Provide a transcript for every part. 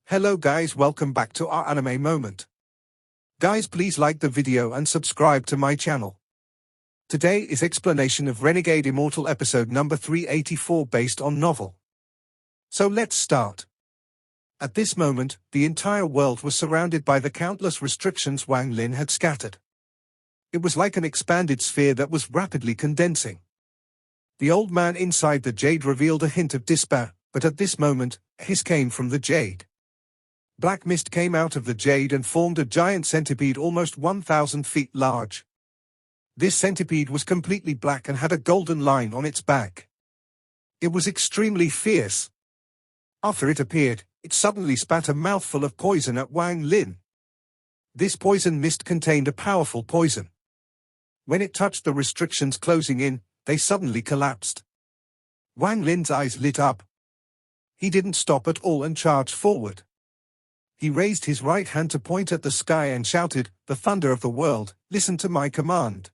Hello guys, welcome back to our anime moment. Guys, please like the video and subscribe to my channel. Today is explanation of Renegade Immortal episode number 384 based on novel. So let's start. At this moment, the entire world was surrounded by the countless restrictions Wang Lin had scattered. It was like an expanded sphere that was rapidly condensing. The old man inside the Jade revealed a hint of despair, but at this moment, a hiss came from the Jade. Black mist came out of the Jade and formed a giant centipede almost 1,000 feet large. This centipede was completely black and had a golden line on its back. It was extremely fierce. After it appeared, it suddenly spat a mouthful of poison at Wang Lin. This poison mist contained a powerful poison. When it touched the restrictions closing in, they suddenly collapsed. Wang Lin's eyes lit up. He didn't stop at all and charged forward. He raised his right hand to point at the sky and shouted, "The thunder of the world, listen to my command."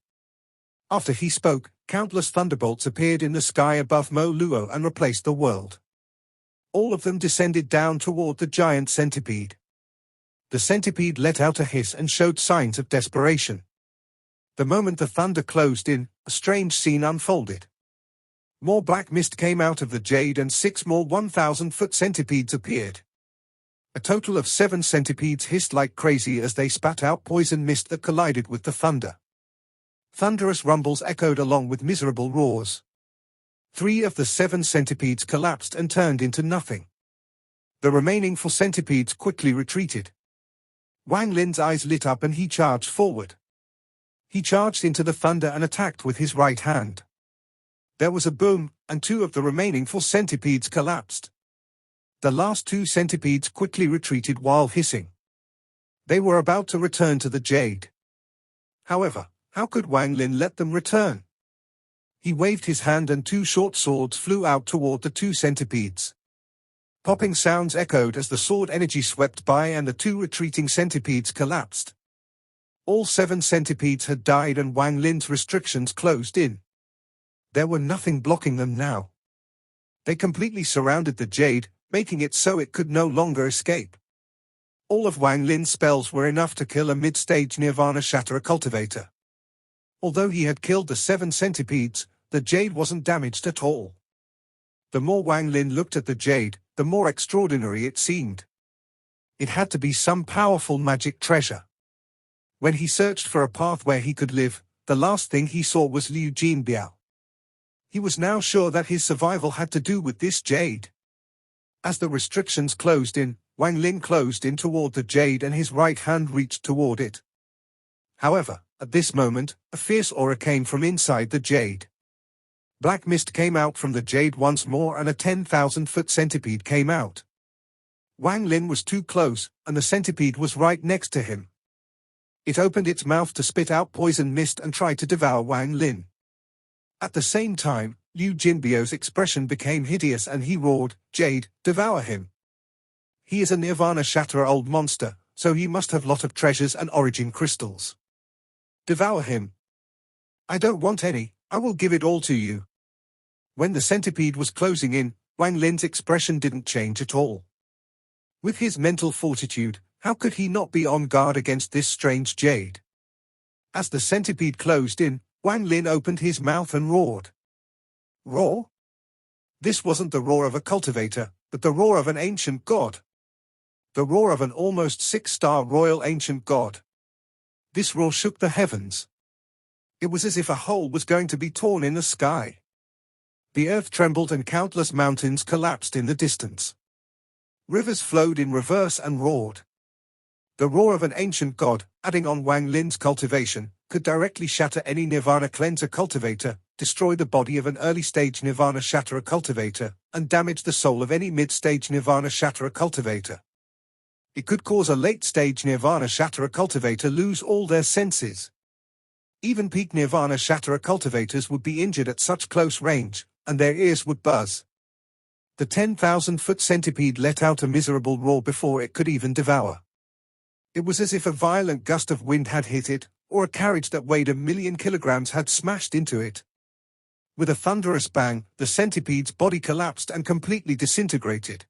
After he spoke, countless thunderbolts appeared in the sky above Mo Luo and replaced the world. All of them descended down toward the giant centipede. The centipede let out a hiss and showed signs of desperation. The moment the thunder closed in, a strange scene unfolded. More black mist came out of the Jade and 6 more 1,000-foot centipedes appeared. A total of 7 centipedes hissed like crazy as they spat out poison mist that collided with the thunder. Thunderous rumbles echoed along with miserable roars. 3 of the 7 centipedes collapsed and turned into nothing. The remaining 4 centipedes quickly retreated. Wang Lin's eyes lit up and he charged forward. He charged into the thunder and attacked with his right hand. There was a boom, and 2 of the remaining 4 centipedes collapsed. The last 2 centipedes quickly retreated while hissing. They were about to return to the Jade. However, how could Wang Lin let them return? He waved his hand and 2 short swords flew out toward the 2 centipedes. Popping sounds echoed as the sword energy swept by and the 2 retreating centipedes collapsed. All 7 centipedes had died and Wang Lin's restrictions closed in. There were nothing blocking them now. They completely surrounded the Jade, making it so it could no longer escape. All of Wang Lin's spells were enough to kill a mid-stage Nirvana Shatterer cultivator. Although he had killed the 7 centipedes, the Jade wasn't damaged at all. The more Wang Lin looked at the Jade, the more extraordinary it seemed. It had to be some powerful magic treasure. When he searched for a path where he could live, the last thing he saw was Liu Jin Bao. He was now sure that his survival had to do with this Jade. As the restrictions closed in, Wang Lin closed in toward the Jade and his right hand reached toward it. However, at this moment, a fierce aura came from inside the Jade. Black mist came out from the Jade once more and a 10,000-foot centipede came out. Wang Lin was too close, and the centipede was right next to him. It opened its mouth to spit out poison mist and tried to devour Wang Lin. At the same time, Liu Jin Bao's expression became hideous and he roared, "Jade, devour him. He is a Nirvana Shatterer old monster, so he must have lot of treasures and origin crystals. Devour him. I don't want any, I will give it all to you." When the centipede was closing in, Wang Lin's expression didn't change at all. With his mental fortitude, how could he not be on guard against this strange Jade? As the centipede closed in, Wang Lin opened his mouth and roared. Roar? This wasn't the roar of a cultivator, but the roar of an ancient god. The roar of an almost 6-star royal ancient god. This roar shook the heavens. It was as if a hole was going to be torn in the sky. The earth trembled and countless mountains collapsed in the distance. Rivers flowed in reverse and roared. The roar of an ancient god, adding on Wang Lin's cultivation, could directly shatter any Nirvana Cleanser cultivator, destroy the body of an early-stage Nirvana Shatterer cultivator, and damage the soul of any mid-stage Nirvana Shatterer cultivator. It could cause a late-stage Nirvana Shatterer cultivator lose all their senses. Even peak Nirvana Shatterer cultivators would be injured at such close range, and their ears would buzz. The 10,000-foot centipede let out a miserable roar before it could even devour. It was as if a violent gust of wind had hit it, or a carriage that weighed 1,000,000 kilograms had smashed into it. With a thunderous bang, the centipede's body collapsed and completely disintegrated.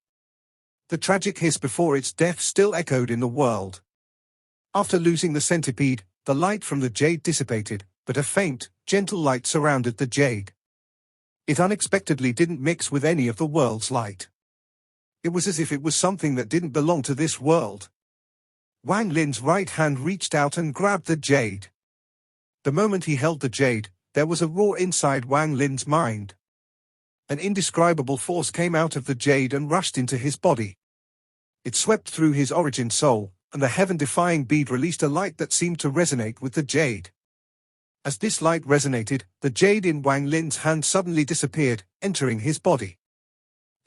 The tragic hiss before its death still echoed in the world. After losing the centipede, the light from the Jade dissipated, but a faint, gentle light surrounded the Jade. It unexpectedly didn't mix with any of the world's light. It was as if it was something that didn't belong to this world. Wang Lin's right hand reached out and grabbed the Jade. The moment he held the Jade, there was a roar inside Wang Lin's mind. An indescribable force came out of the Jade and rushed into his body. It swept through his origin soul, and the heaven-defying bead released a light that seemed to resonate with the Jade. As this light resonated, the Jade in Wang Lin's hand suddenly disappeared, entering his body.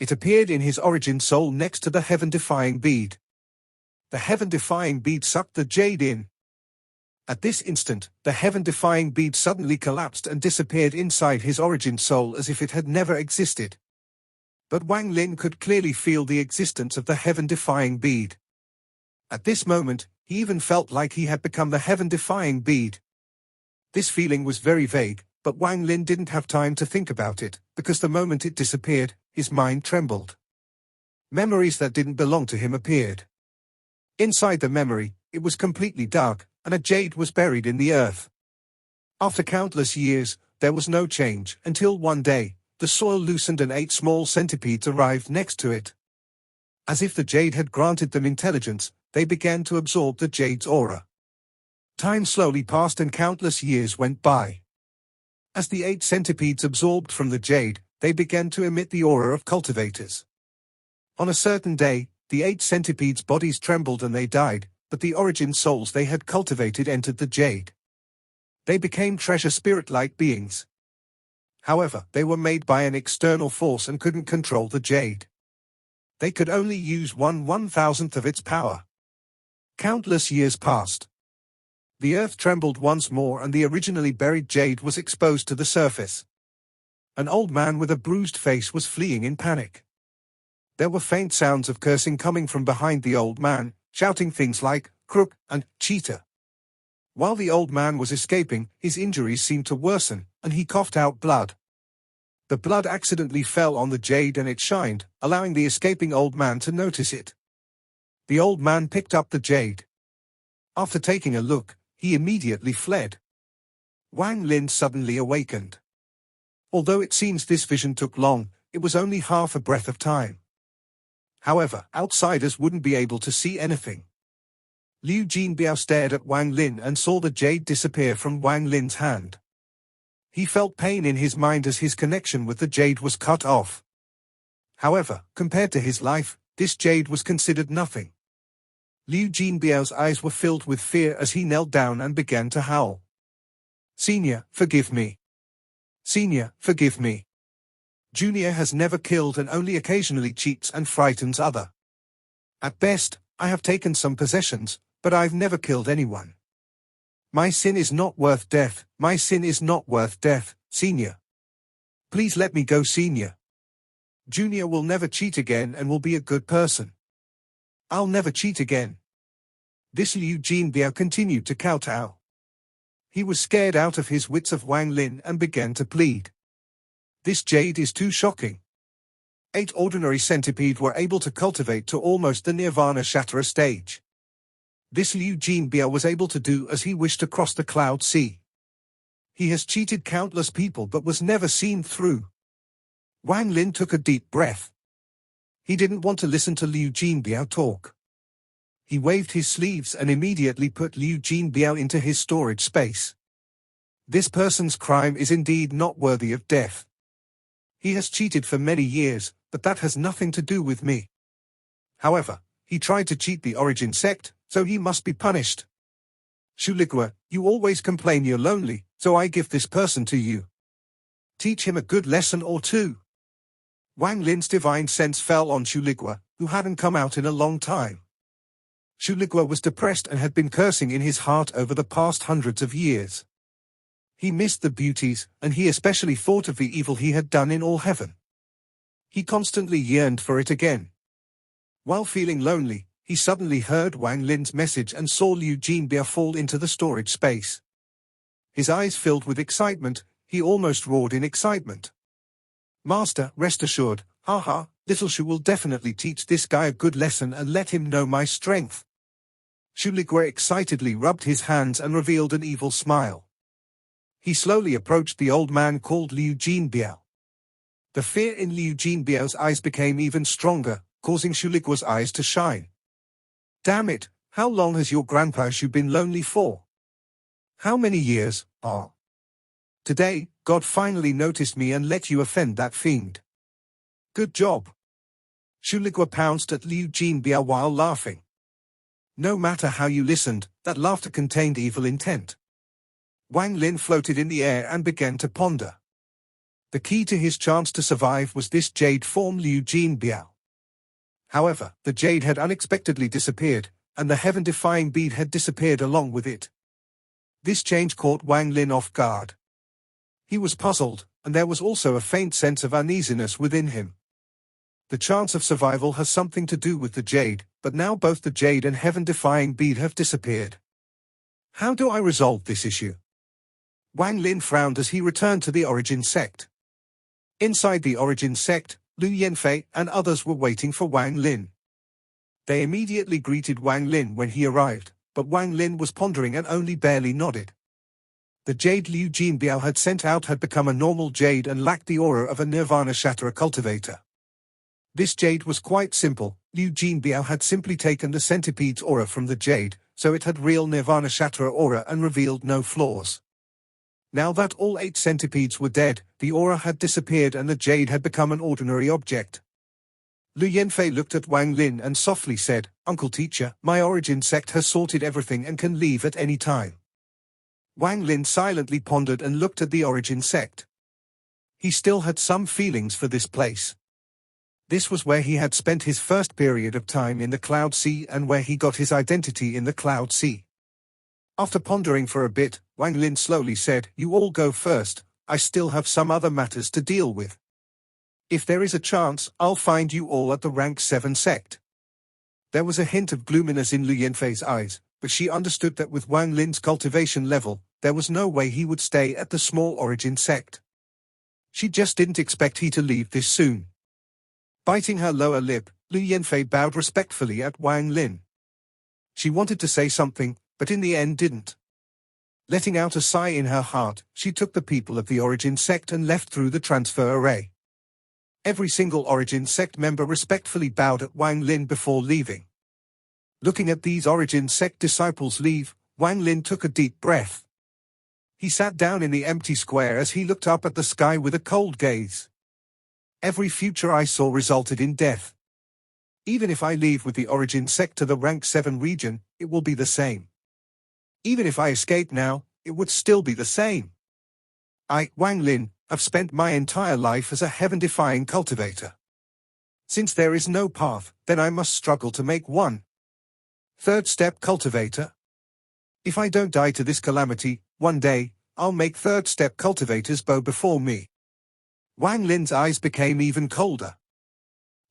It appeared in his origin soul next to the heaven-defying bead. The heaven-defying bead sucked the Jade in. At this instant, the heaven-defying bead suddenly collapsed and disappeared inside his origin soul as if it had never existed. But Wang Lin could clearly feel the existence of the heaven-defying bead. At this moment, he even felt like he had become the heaven-defying bead. This feeling was very vague, but Wang Lin didn't have time to think about it, because the moment it disappeared, his mind trembled. Memories that didn't belong to him appeared. Inside the memory, it was completely dark, and a Jade was buried in the earth. After countless years, there was no change, until one day, the soil loosened and 8 small centipedes arrived next to it. As if the Jade had granted them intelligence, they began to absorb the Jade's aura. Time slowly passed and countless years went by. As the 8 centipedes absorbed from the Jade, they began to emit the aura of cultivators. On a certain day, the 8 centipedes' bodies trembled and they died, but the origin souls they had cultivated entered the Jade. They became treasure spirit-like beings. However, they were made by an external force and couldn't control the Jade. They could only use 1/1000th of its power. Countless years passed. The earth trembled once more and the originally buried Jade was exposed to the surface. An old man with a bruised face was fleeing in panic. There were faint sounds of cursing coming from behind the old man, shouting things like, "crook," and "cheater." While the old man was escaping, his injuries seemed to worsen, and he coughed out blood. The blood accidentally fell on the Jade and it shined, allowing the escaping old man to notice it. The old man picked up the Jade. After taking a look, he immediately fled. Wang Lin suddenly awakened. Although it seems this vision took long, it was only half a breath of time. However, outsiders wouldn't be able to see anything. Liu Jin Bao stared at Wang Lin and saw the Jade disappear from Wang Lin's hand. He felt pain in his mind as his connection with the Jade was cut off. However, compared to his life, this Jade was considered nothing. Liu Jin Bao's eyes were filled with fear as he knelt down and began to howl. "Senior, forgive me. Senior, forgive me. Junior has never killed and only occasionally cheats and frightens other. At best, I have taken some possessions, but I've never killed anyone. My sin is not worth death, my sin is not worth death, Senior. Please let me go, Senior. Junior will never cheat again and will be a good person. I'll never cheat again." This Liu Jin Bao continued to kowtow. He was scared out of his wits of Wang Lin and began to plead. "This Jade is too shocking. 8 ordinary centipede were able to cultivate to almost the Nirvana Shatterer stage. This Liu Jin Bao was able to do as he wished to cross the Cloud Sea. He has cheated countless people but was never seen through." Wang Lin took a deep breath. He didn't want to listen to Liu Jin Bao talk. He waved his sleeves and immediately put Liu Jin Bao into his storage space. This person's crime is indeed not worthy of death. He has cheated for many years, but that has nothing to do with me. However, he tried to cheat the Origin Sect, so he must be punished. Shuligua, you always complain you're lonely, so I give this person to you. Teach him a good lesson or two. Wang Lin's divine sense fell on Shuligua, who hadn't come out in a long time. Shuligua was depressed and had been cursing in his heart over the past hundreds of years. He missed the beauties, and he especially thought of the evil he had done in all heaven. He constantly yearned for it again. While feeling lonely, he suddenly heard Wang Lin's message and saw Liu Jin Bao fall into the storage space. His eyes filled with excitement, he almost roared in excitement. "Master, rest assured, haha, Little Shu will definitely teach this guy a good lesson and let him know my strength. Shuligua excitedly rubbed his hands and revealed an evil smile. He slowly approached the old man called Liu Jin Bao. The fear in Liu Jin Bao's eyes became even stronger, causing Shuligua's eyes to shine. Damn it, how long has your grandpa Shu been lonely for? How many years? Today, God finally noticed me and let you offend that fiend. Good job. Shuligua pounced at Liu Jin Bao while laughing. No matter how you listened, that laughter contained evil intent. Wang Lin floated in the air and began to ponder. The key to his chance to survive was this jade form Liu Jin Bao. However, the jade had unexpectedly disappeared, and the heaven-defying bead had disappeared along with it. This change caught Wang Lin off guard. He was puzzled, and there was also a faint sense of uneasiness within him. The chance of survival has something to do with the jade, but now both the jade and heaven-defying bead have disappeared. How do I resolve this issue? Wang Lin frowned as he returned to the Origin Sect. Inside the Origin Sect, Lu Yanfei and others were waiting for Wang Lin. They immediately greeted Wang Lin when he arrived, but Wang Lin was pondering and only barely nodded. The jade Liu Jin Bao had sent out had become a normal jade and lacked the aura of a Nirvana Shatterer cultivator. This jade was quite simple. Liu Jin Bao had simply taken the centipede's aura from the jade, so it had real Nirvana Shatterer aura and revealed no flaws. Now that all 8 centipedes were dead, the aura had disappeared and the jade had become an ordinary object. Lu Yanfei looked at Wang Lin and softly said, "Uncle Teacher, my Origin Sect has sorted everything and can leave at any time." Wang Lin silently pondered and looked at the Origin Sect. He still had some feelings for this place. This was where he had spent his first period of time in the Cloud Sea and where he got his identity in the Cloud Sea. After pondering for a bit, Wang Lin slowly said, "You all go first, I still have some other matters to deal with. If there is a chance, I'll find you all at the rank 7 sect." There was a hint of gloominess in Lu Yanfei's eyes, but she understood that with Wang Lin's cultivation level, there was no way he would stay at the small Origin Sect. She just didn't expect he to leave this soon. Biting her lower lip, Lu Yanfei bowed respectfully at Wang Lin. She wanted to say something, but in the end didn't. Letting out a sigh in her heart, she took the people of the Origin Sect and left through the transfer array. Every single Origin Sect member respectfully bowed at Wang Lin before leaving. Looking at these Origin Sect disciples leave, Wang Lin took a deep breath. He sat down in the empty square as he looked up at the sky with a cold gaze. Every future I saw resulted in death. Even if I leave with the Origin Sect to the rank 7 region, it will be the same. Even if I escape now, it would still be the same. I, Wang Lin, have spent my entire life as a heaven-defying cultivator. Since there is no path, then I must struggle to make one. Third step cultivator. If I don't die to this calamity, one day, I'll make third step cultivators bow before me. Wang Lin's eyes became even colder.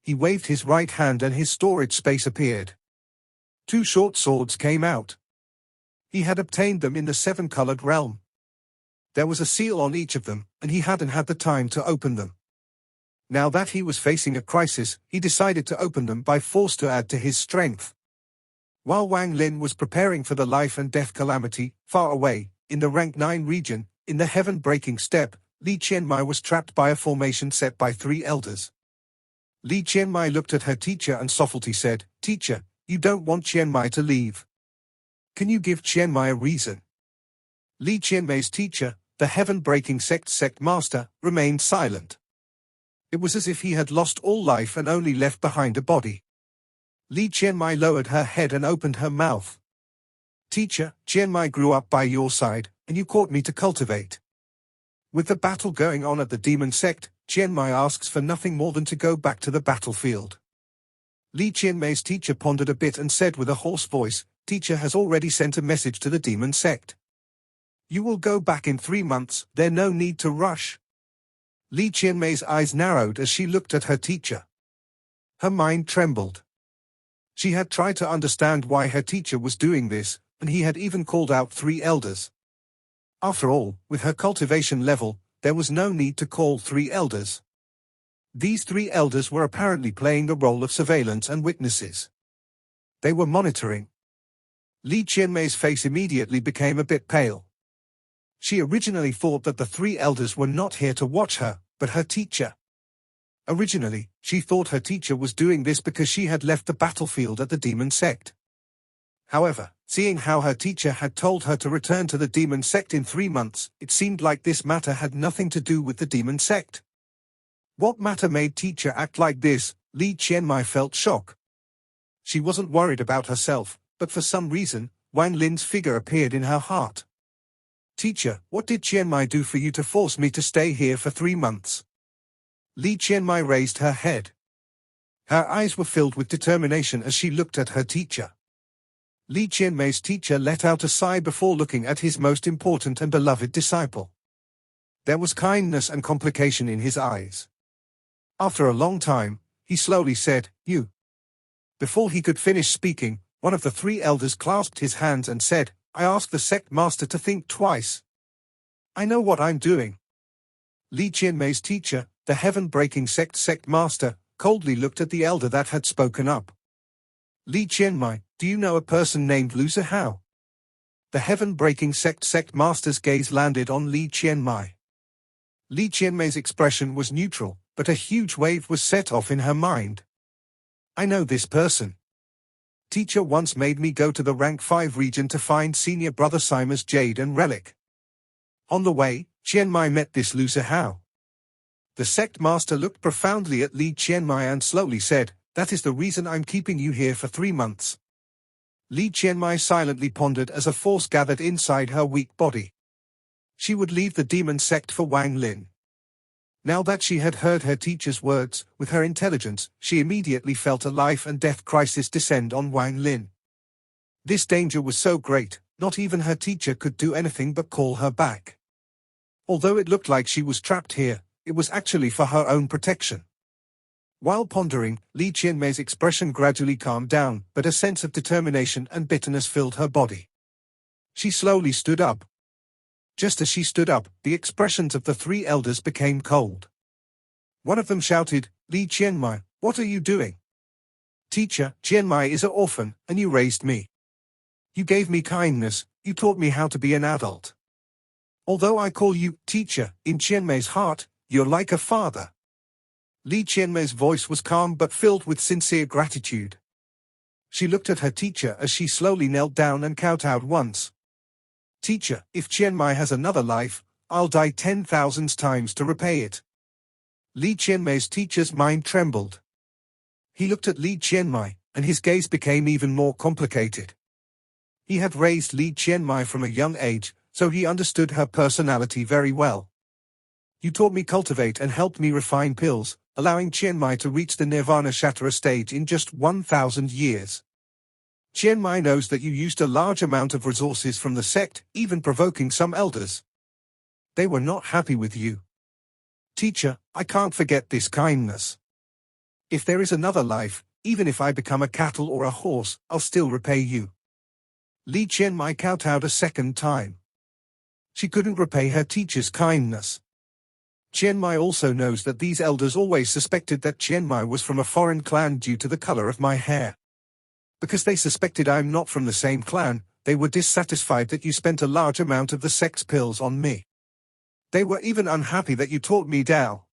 He waved his right hand and his storage space appeared. 2 short swords came out. He had obtained them in the 7-colored realm. There was a seal on each of them, and he hadn't had the time to open them. Now that he was facing a crisis, he decided to open them by force to add to his strength. While Wang Lin was preparing for the life and death calamity, far away, in the rank 9 region, in the heaven-breaking step, Li Chenmai was trapped by a formation set by 3 elders. Li Chenmai looked at her teacher and softly said, "Teacher, you don't want Chenmai to leave. Can you give Chenmai a reason?" Li Chenmai's teacher, the heaven-breaking sect master, remained silent. It was as if he had lost all life and only left behind a body. Li Chenmai lowered her head and opened her mouth. "Teacher, Chenmai grew up by your side, and you taught me to cultivate. With the battle going on at the demon sect, Chenmai asks for nothing more than to go back to the battlefield." Li Chenmai's teacher pondered a bit and said with a hoarse voice, "Teacher has already sent a message to the demon sect. You will go back in 3 months, there's no need to rush." Li Chenmai's eyes narrowed as she looked at her teacher. Her mind trembled. She had tried to understand why her teacher was doing this, and he had even called out 3 elders. After all, with her cultivation level, there was no need to call 3 elders. These three elders were apparently playing the role of surveillance and witnesses. They were monitoring. Li Chenmai's face immediately became a bit pale. She originally thought that the three elders were not here to watch her, but her teacher. Originally, she thought her teacher was doing this because she had left the battlefield at the demon sect. However, seeing how her teacher had told her to return to the demon sect in 3 months, it seemed like this matter had nothing to do with the demon sect. What matter made teacher act like this? Li Chenmai felt shock. She wasn't worried about herself, but for some reason, Wang Lin's figure appeared in her heart. Teacher, what did Chenmai do for you to force me to stay here for 3 months? Li Chenmai raised her head. Her eyes were filled with determination as she looked at her teacher. Li Chenmai's teacher let out a sigh before looking at his most important and beloved disciple. There was kindness and complication in his eyes. After a long time, he slowly said, "You." Before he could finish speaking, one of the three elders clasped his hands and said, "I ask the sect master to think twice. I know what I'm doing." Li Chenmai's teacher, the heaven-breaking sect master, coldly looked at the elder that had spoken up. "Li Chenmai, do you know a person named Lu Zihao?" The heaven-breaking sect master's gaze landed on Li Chenmai. Li Chenmai's expression was neutral, but a huge wave was set off in her mind. "I know this person. Teacher once made me go to the rank 5 region to find senior brother Simon's Jade and relic. On the way, Chenmai met this Lu Zihao." The sect master looked profoundly at Li Chenmai and slowly said, "That is the reason I'm keeping you here for 3 months." Li Chenmai silently pondered as a force gathered inside her weak body. She would leave the demon sect for Wang Lin. Now that she had heard her teacher's words, with her intelligence, she immediately felt a life and death crisis descend on Wang Lin. This danger was so great, not even her teacher could do anything but call her back. Although it looked like she was trapped here, it was actually for her own protection. While pondering, Li Chenmai's expression gradually calmed down, but a sense of determination and bitterness filled her body. She slowly stood up. Just as she stood up, the expressions of the three elders became cold. One of them shouted, "Li Chenmai, what are you doing? Teacher, Chenmai is an orphan, and you raised me. You gave me kindness, you taught me how to be an adult. Although I call you teacher, in Chenmai's heart, you're like a father." Li Chenmai's voice was calm but filled with sincere gratitude. She looked at her teacher as she slowly knelt down and kowtowed once. "Teacher, if Chenmai has another life, I'll die 10,000 times to repay it." Li Chenmai's teacher's mind trembled. He looked at Li Chenmai, and his gaze became even more complicated. He had raised Li Chenmai from a young age, so he understood her personality very well. "You taught me cultivate and helped me refine pills, allowing Chenmai to reach the Nirvana Shatara stage in just 1,000 years. Chenmai knows that you used a large amount of resources from the sect, even provoking some elders. They were not happy with you. Teacher, I can't forget this kindness. If there is another life, even if I become a cattle or a horse, I'll still repay you." Li Chenmai kowtowed a second time. She couldn't repay her teacher's kindness. Chenmai also knows that these elders always suspected that Chenmai was from a foreign clan due to the color of my hair. Because they suspected I'm not from the same clan, they were dissatisfied that you spent a large amount of the sect's pills on me. They were even unhappy that you taught me Dao.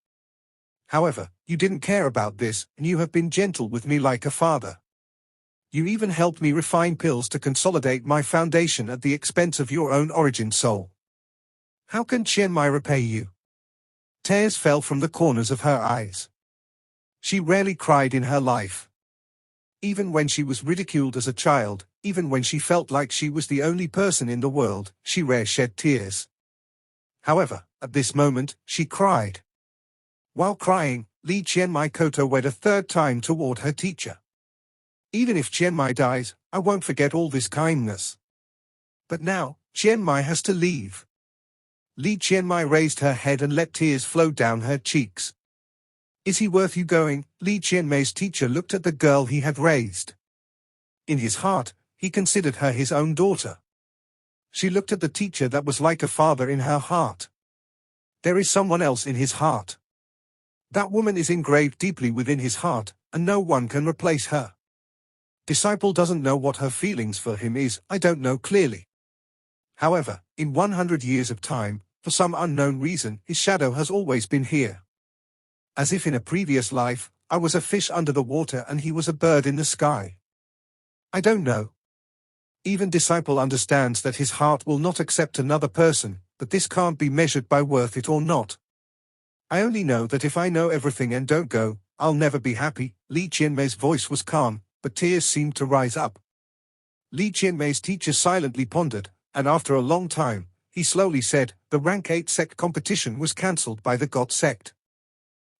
However, you didn't care about this, and you have been gentle with me like a father. You even helped me refine pills to consolidate my foundation at the expense of your own origin soul. How can Chenmai repay you?" Tears fell from the corners of her eyes. She rarely cried in her life. Even when she was ridiculed as a child, even when she felt like she was the only person in the world, she rarely shed tears. However, at this moment, she cried. While crying, Li Chenmai kowtowed a third time toward her teacher. "Even if Chenmai dies, I won't forget all this kindness. But now, Chenmai has to leave." Li Chenmai raised her head and let tears flow down her cheeks. "Is he worth you going?" Li Chenmai's teacher looked at the girl he had raised. In his heart, he considered her his own daughter. She looked at the teacher that was like a father in her heart. There is someone else in his heart. That woman is engraved deeply within his heart, and no one can replace her. Disciple doesn't know what her feelings for him is, I don't know clearly. However, in 100 years of time, for some unknown reason, his shadow has always been here. As if in a previous life, I was a fish under the water and he was a bird in the sky. I don't know. Even Disciple understands that his heart will not accept another person, but this can't be measured by worth it or not. I only know that if I know everything and don't go, I'll never be happy. Li Qianmei's voice was calm, but tears seemed to rise up. Li Qianmei's teacher silently pondered, and after a long time, he slowly said, the rank 8 sect competition was cancelled by the God Sect.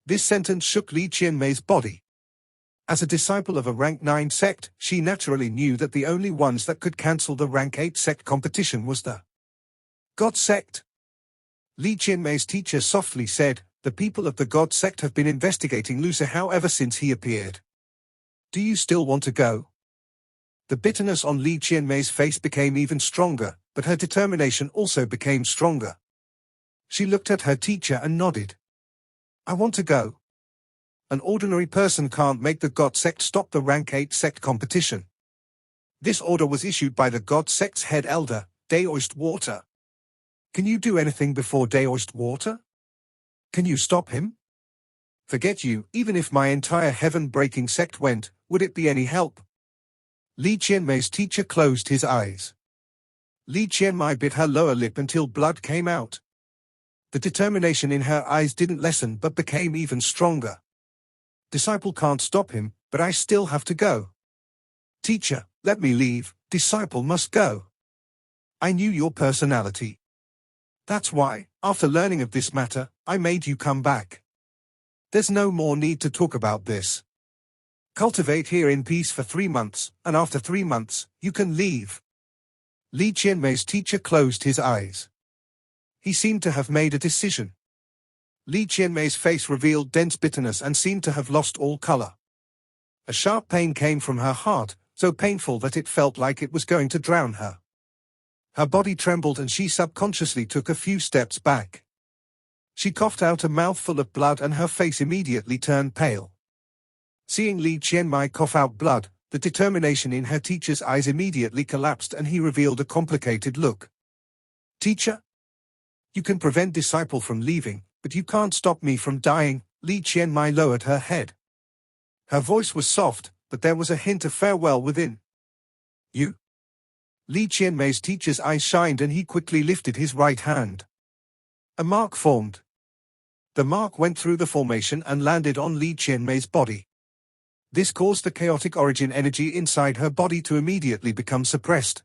This sentence shook Li Qianmei's body. As a disciple of a rank 9 sect, she naturally knew that the only ones that could cancel the rank 8 sect competition was the God Sect. Li Qianmei's teacher softly said, the people of the God Sect have been investigating Lu Zihao ever since he appeared. Do you still want to go? The bitterness on Li Qianmei's face became even stronger, but her determination also became stronger. She looked at her teacher and nodded. I want to go. An ordinary person can't make the God Sect stop the rank 8 sect competition. This order was issued by the God Sect's head elder, Daoist Water. Can you do anything before Daoist Water? Can you stop him? Forget you, even if my entire heaven-breaking sect went, would it be any help? Li Qianmei's teacher closed his eyes. Li Qianmei bit her lower lip until blood came out. The determination in her eyes didn't lessen but became even stronger. Disciple can't stop him, but I still have to go. Teacher, let me leave, Disciple must go. I knew your personality. That's why, after learning of this matter, I made you come back. There's no more need to talk about this. Cultivate here in peace for 3 months, and after 3 months, you can leave. Li Qianmei's teacher closed his eyes. He seemed to have made a decision. Li Qianmei's face revealed dense bitterness and seemed to have lost all color. A sharp pain came from her heart, so painful that it felt like it was going to drown her. Her body trembled and she subconsciously took a few steps back. She coughed out a mouthful of blood and her face immediately turned pale. Seeing Li Qianmei cough out blood, the determination in her teacher's eyes immediately collapsed and he revealed a complicated look. Teacher? You can prevent Disciple from leaving, but you can't stop me from dying. Li Qianmei lowered her head. Her voice was soft, but there was a hint of farewell within. You? Li Qianmei's teacher's eyes shined and he quickly lifted his right hand. A mark formed. The mark went through the formation and landed on Li Qianmei's body. This caused the chaotic origin energy inside her body to immediately become suppressed.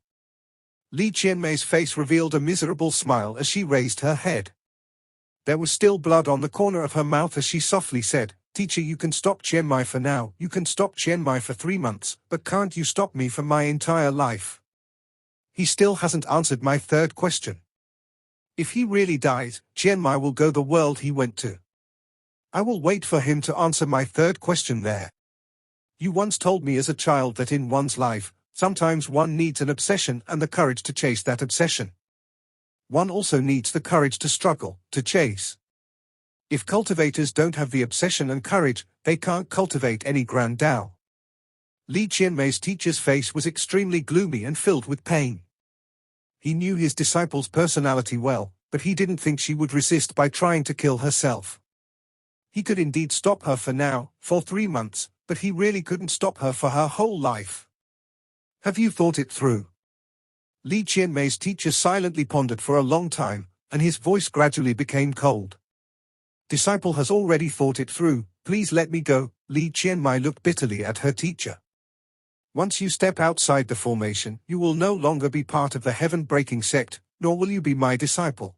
Li Qianmei's face revealed a miserable smile as she raised her head. There was still blood on the corner of her mouth as she softly said, Teacher, you can stop Chenmai for now, you can stop Chenmai for 3 months, but can't you stop me for my entire life? He still hasn't answered my third question. If he really dies, Chenmai will go the world he went to. I will wait for him to answer my third question there. You once told me as a child that in one's life, sometimes one needs an obsession and the courage to chase that obsession. One also needs the courage to struggle, to chase. If cultivators don't have the obsession and courage, they can't cultivate any grand Tao. Li Qianmei's teacher's face was extremely gloomy and filled with pain. He knew his disciple's personality well, but he didn't think she would resist by trying to kill herself. He could indeed stop her for now, for 3 months, but he really couldn't stop her for her whole life. Have you thought it through? Li Qianmei's teacher silently pondered for a long time, and his voice gradually became cold. Disciple has already thought it through, please let me go. Li Qianmei looked bitterly at her teacher. Once you step outside the formation, you will no longer be part of the heaven-breaking sect, nor will you be my disciple.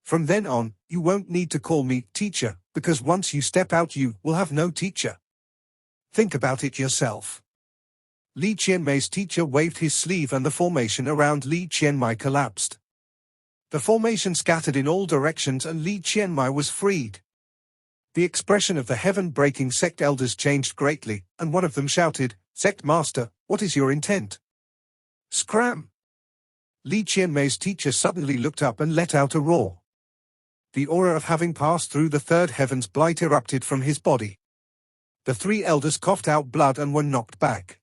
From then on, you won't need to call me teacher, because once you step out you will have no teacher. Think about it yourself. Li Qianmei's teacher waved his sleeve and the formation around Li Qianmei collapsed. The formation scattered in all directions and Li Qianmei was freed. The expression of the heaven-breaking sect elders changed greatly, and one of them shouted, Sect Master, what is your intent? Scram! Li Qianmei's teacher suddenly looked up and let out a roar. The aura of having passed through the third heaven's blight erupted from his body. The three elders coughed out blood and were knocked back.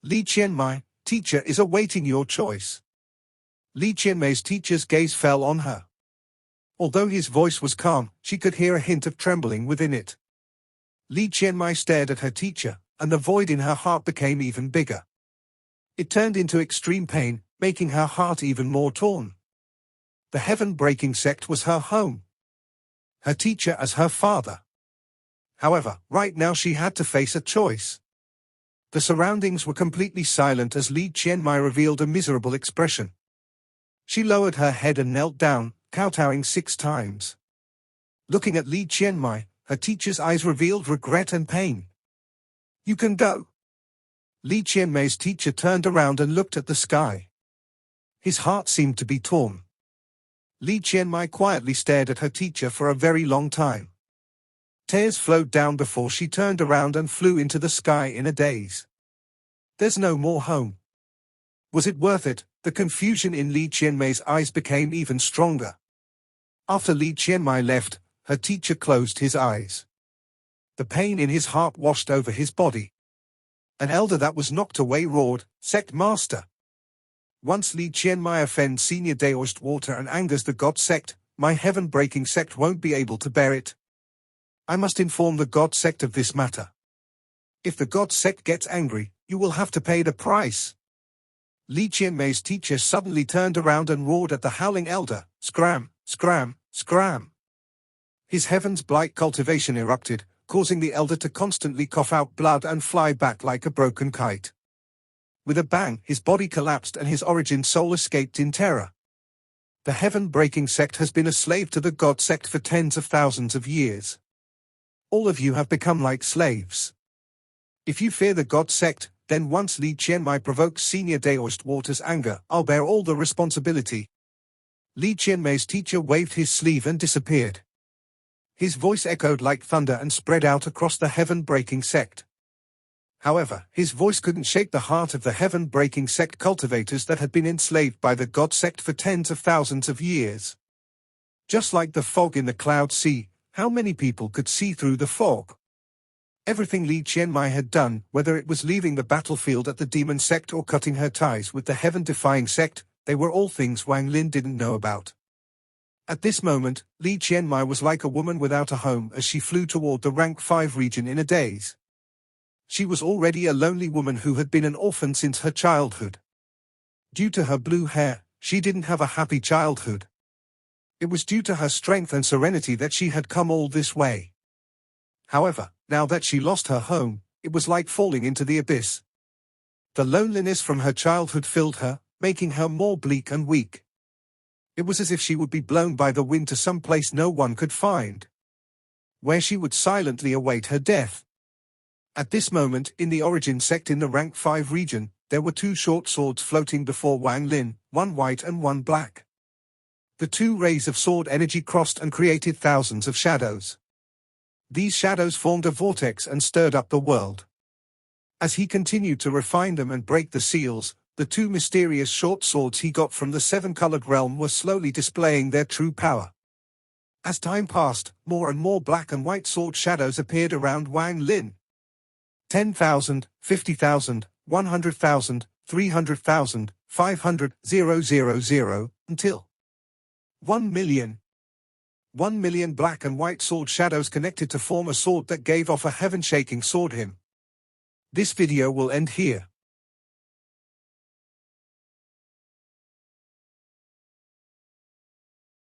Li Chenmai, teacher is awaiting your choice. Li Chenmai's teacher's gaze fell on her. Although his voice was calm, she could hear a hint of trembling within it. Li Chenmai stared at her teacher, and the void in her heart became even bigger. It turned into extreme pain, making her heart even more torn. The heaven-breaking sect was her home. Her teacher as her father. However, right now she had to face a choice. The surroundings were completely silent as Li Chenmai revealed a miserable expression. She lowered her head and knelt down, kowtowing 6 times. Looking at Li Chenmai, her teacher's eyes revealed regret and pain. You can go. Li Chenmai's teacher turned around and looked at the sky. His heart seemed to be torn. Li Chenmai quietly stared at her teacher for a very long time. Tears flowed down before she turned around and flew into the sky in a daze. There's no more home. Was it worth it? The confusion in Li Chenmai's eyes became even stronger. After Li Chenmai left, her teacher closed his eyes. The pain in his heart washed over his body. An elder that was knocked away roared, Sect Master. Once Li Chenmai offends Senior Daoist Water and angers the God Sect, my heaven-breaking sect won't be able to bear it. I must inform the God Sect of this matter. If the God Sect gets angry, you will have to pay the price. Li Chenmai's teacher suddenly turned around and roared at the howling elder, Scram, scram, scram. His heaven's blight cultivation erupted, causing the elder to constantly cough out blood and fly back like a broken kite. With a bang, his body collapsed and his origin soul escaped in terror. The heaven-breaking sect has been a slave to the God Sect for tens of thousands of years. All of you have become like slaves. If you fear the God Sect, then once Li Chenmai provokes Senior Daoist Water's anger, I'll bear all the responsibility. Li Chenmai's teacher waved his sleeve and disappeared. His voice echoed like thunder and spread out across the heaven-breaking sect. However, his voice couldn't shake the heart of the heaven-breaking sect cultivators that had been enslaved by the God Sect for tens of thousands of years. Just like the fog in the cloud sea, how many people could see through the fog? Everything Li Chenmai had done, whether it was leaving the battlefield at the demon sect or cutting her ties with the heaven-defying sect, they were all things Wang Lin didn't know about. At this moment, Li Chenmai was like a woman without a home as she flew toward the rank 5 region in a daze. She was already a lonely woman who had been an orphan since her childhood. Due to her blue hair, she didn't have a happy childhood. It was due to her strength and serenity that she had come all this way. However, now that she lost her home, it was like falling into the abyss. The loneliness from her childhood filled her, making her more bleak and weak. It was as if she would be blown by the wind to some place no one could find, where she would silently await her death. At this moment, in the origin sect in the rank 5 region, there were 2 short swords floating before Wang Lin, one white and one black. The 2 rays of sword energy crossed and created thousands of shadows. These shadows formed a vortex and stirred up the world. As he continued to refine them and break the seals, the 2 mysterious short swords he got from the 7-colored realm were slowly displaying their true power. As time passed, more and more black and white sword shadows appeared around Wang Lin. 10,000, 50,000, 100,000, 300,000, 500,000, until 1 million. 1 million black and white sword shadows connected to form a sword that gave off a heaven-shaking sword hymn. This video will end here.